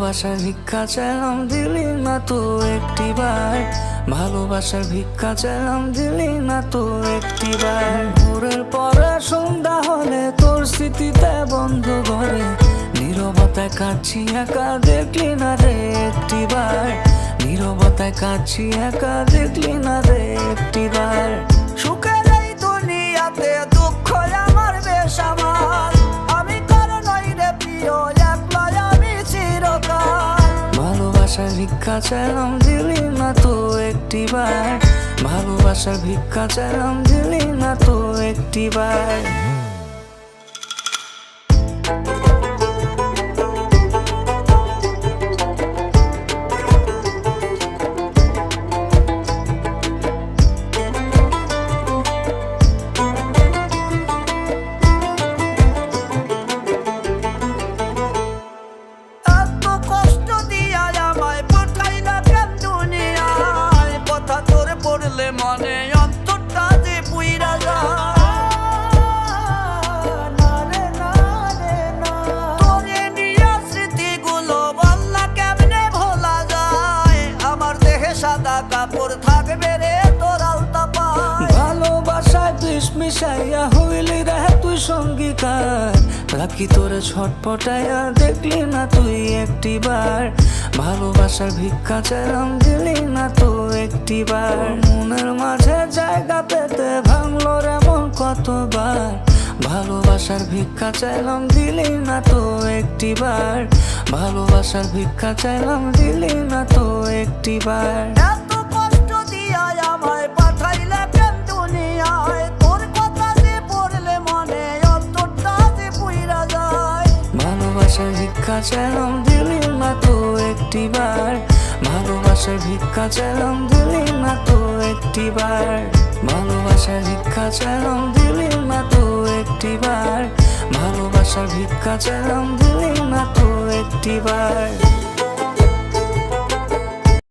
ভালোবাসার ভিক্ষা চাইলাম দিলি না তো একটিবার, ভালোবাসার ভিক্ষা চাইলাম দিলি না তো একটিবার। ভোরের পরে সন্ধ্যা হলে তোর স্মৃতিতে বন্ধ ঘরে নীরবতায় কাঁদছি একা, দেখলি না রে একটিবার। নীরবতায় কাঁদছি একা, দেখলি না রে একটিবার। সুখের এই দুনিয়াতে দুঃখ আমার বেসামাল, আমি কারো নই রে প্রিয়, একলাই আমি চিরকাল। ভালোবাসার ভিক্ষা চাইলাম দিলি না তো একটিবার, ভালোবাসার ভিক্ষা চাইলাম দিলি না তো একটিবার। মনে অন্তরটা যে পুইরা যায়, তোরে নিয়া স্মৃতিগুলো বললা কেমনে ভোলা যায়। আমার দেহে সাদা কাপড় থাকবে রে তোর আলতা পায়। ভালোবাসায় বিষ মিশাইয়া হইলি রে তুই সঙ্গীকার, রাখি তোরে ছটপটাইয়া দেখলি না তুই একটিবার। ভালোবাসার ভিক্ষা চাইলাম দিলি না তো একটিবার। মনের মাঝে জায়গা পেতে ভাঙলো রে মন কতবার, ভালোবাসার ভিক্ষা চাইলাম দিলি না তো একটিবার। ভালোবাসার ভিক্ষা চাইলাম দিলি না তো একটিবার। এত কষ্ট দিয়া আমায় পাঠাইলে কেন দুনিয়ায়, তোর কথা যে পড়লে মনে অন্তরটা যে পুইরা যায়। ভালোবাসার ভিক্ষা চাইলাম দিলি না তো একটিবার, ভালোবাসার ভিক্ষা চাইলাম দিলি না তো একটিবার। ভালোবাসার ভিক্ষা চাইলাম দিলি না তো একটিবার, ভালোবাসার ভিক্ষা চাইলাম দিলি না তো একটিবার।